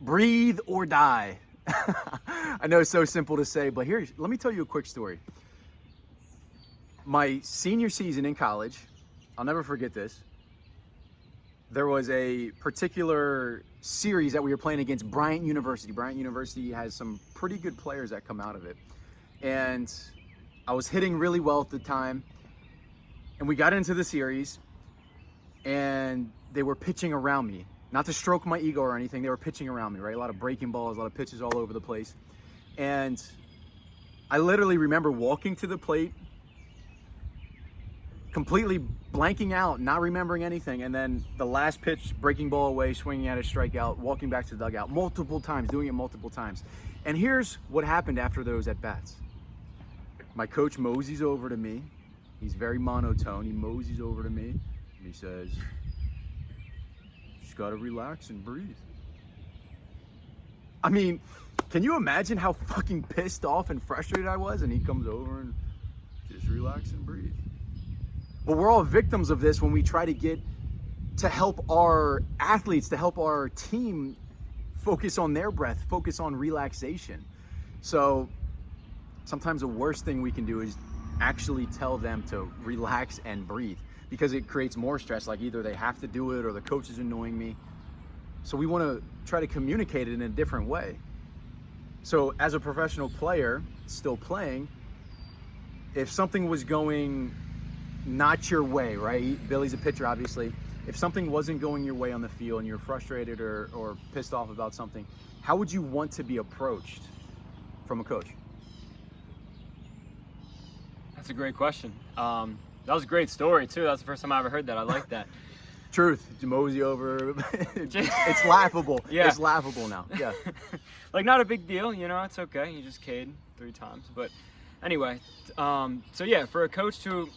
Breathe or die. I know it's so simple to say, but here, let me tell you a quick story. My senior season in college, I'll never forget this. There was a particular series that we were playing against Bryant University. Bryant University has some pretty good players that come out of it. And I was hitting really well at the time. And we got into the series, and they were pitching around me. Not to stroke my ego or anything, they were pitching around me, right? A lot of breaking balls, a lot of pitches all over the place. And I literally remember walking to the plate, completely blanking out, not remembering anything. And then the last pitch, breaking ball away, swinging at a strikeout, walking back to the dugout multiple times, doing it multiple times. And here's what happened after those at-bats. My coach moseys over to me. He's very monotone. He moseys over to me and he says, "Just gotta relax and breathe." I mean, can you imagine how fucking pissed off and frustrated I was? And he comes over and just relax and breathe. But we're all victims of this when we try to get to help our athletes, to help our team focus on their breath, focus on relaxation. So sometimes the worst thing we can do is actually tell them to relax and breathe, because it creates more stress. Like either they have to do it or the coach is annoying me. So we want to try to communicate it in a different way. So as a professional player still playing, if something was going not your way, right? Billy's a pitcher, obviously. If something wasn't going your way on the field and you're frustrated or pissed off about something, how would you want to be approached from a coach? That's a great question. That was a great story too. That's the first time I ever heard that. I like that. Truth, mosey over. It's laughable. Yeah. It's laughable now. Yeah. Like, not a big deal, you know, it's okay. You just K'd 3 times. But anyway, so yeah, for a coach to,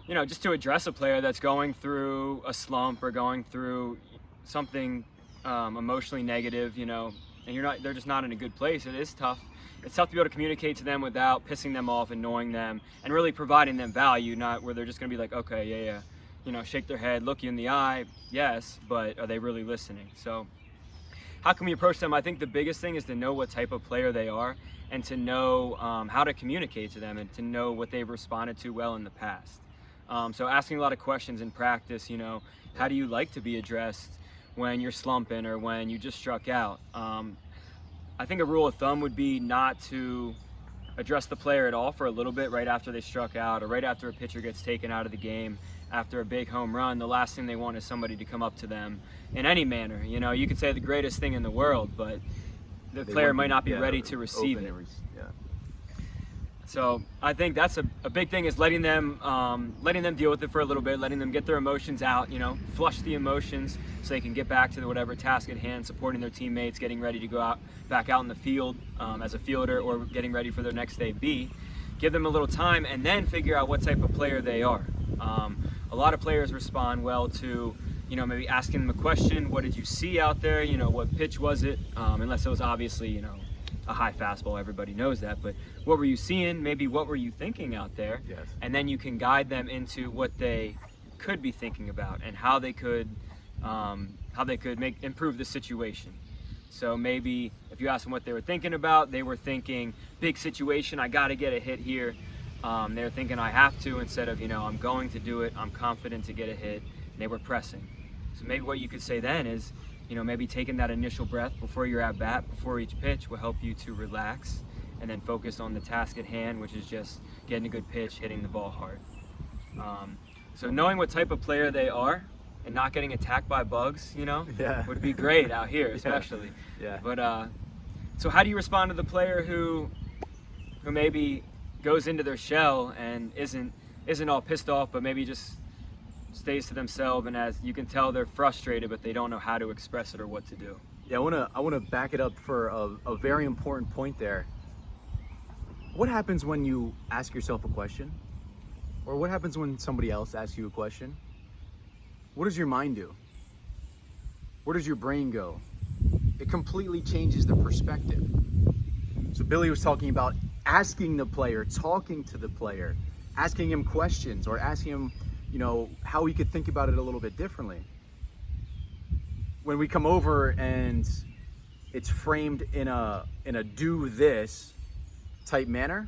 you know, just to address a player that's going through a slump or going through something emotionally negative, you know, and they're just not in a good place, it is tough. It's tough to be able to communicate to them without pissing them off, annoying them, and really providing them value, not where they're just going to be like, okay, yeah, you know, shake their head, look you in the eye, yes, but are they really listening? So how can we approach them? I think the biggest thing is to know what type of player they are and to know how to communicate to them and to know what they've responded to well in the past. So asking a lot of questions in practice, you know, how do you like to be addressed when you're slumping or when you just struck out? I think a rule of thumb would be not to address the player at all for a little bit right after they struck out or right after a pitcher gets taken out of the game. After a big home run, the last thing they want is somebody to come up to them in any manner. You know, you could say the greatest thing in the world, but the player might not be ready to receive it. So I think that's a big thing, is letting them deal with it for a little bit, letting them get their emotions out, you know, flush the emotions so they can get back to whatever task at hand, supporting their teammates, getting ready to go back out in the field as a fielder or getting ready for their next day B. Give them a little time and then figure out what type of player they are. A lot of players respond well to, you know, maybe asking them a question. What did you see out there? You know, what pitch was it? Unless it was obviously, you know, a high fastball, everybody knows that, but what were you seeing? Maybe what were you thinking out there? Yes. And then you can guide them into what they could be thinking about and how they could improve the situation. So maybe if you ask them what they were thinking about, they were thinking big situation, I got to get a hit here. They're thinking I have to, instead of, you know, I'm going to do it, I'm confident to get a hit, and they were pressing. So maybe what you could say then is, you know, maybe taking that initial breath before you're at bat, before each pitch, will help you to relax and then focus on the task at hand, which is just getting a good pitch, hitting the ball hard. So knowing what type of player they are and not getting attacked by bugs, you know, would be great out here, especially. Yeah. But so how do you respond to the player who maybe goes into their shell and isn't all pissed off, but maybe just stays to themselves, and as you can tell, they're frustrated, but they don't know how to express it or what to do? Yeah, I wanna back it up for a very important point there. What happens when you ask yourself a question? Or what happens when somebody else asks you a question? What does your mind do? Where does your brain go? It completely changes the perspective. So Billy was talking about asking the player, talking to the player, asking him questions, or asking him, you know, how he could think about it a little bit differently. When we come over and it's framed in a do this type manner.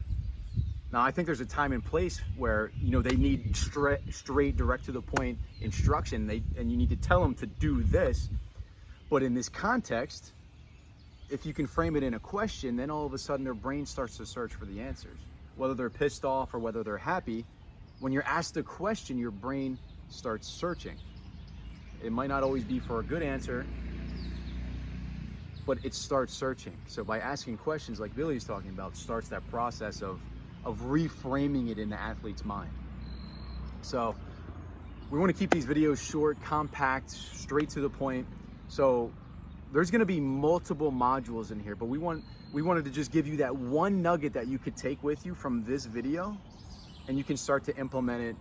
Now, I think there's a time and place where, you know, they need straight, direct to the point instruction. And you need to tell them to do this. But in this context, if you can frame it in a question, then all of a sudden their brain starts to search for the answers. Whether they're pissed off or whether they're happy, when you're asked a question, your brain starts searching. It might not always be for a good answer, but it starts searching. So by asking questions like Billy's talking about, starts that process of reframing it in the athlete's mind. So we want to keep these videos short, compact, straight to the point. So there's going to be multiple modules in here, but we wanted to just give you that one nugget that you could take with you from this video, and you can start to implement it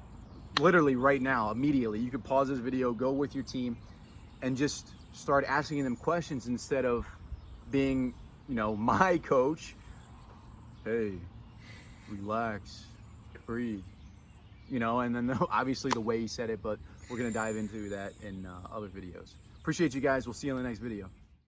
literally right now, immediately. You could pause this video, go with your team, and just start asking them questions instead of being, you know, my coach. Hey, relax, breathe, you know, and then obviously the way he said it, but we're going to dive into that in other videos. Appreciate you guys. We'll see you in the next video.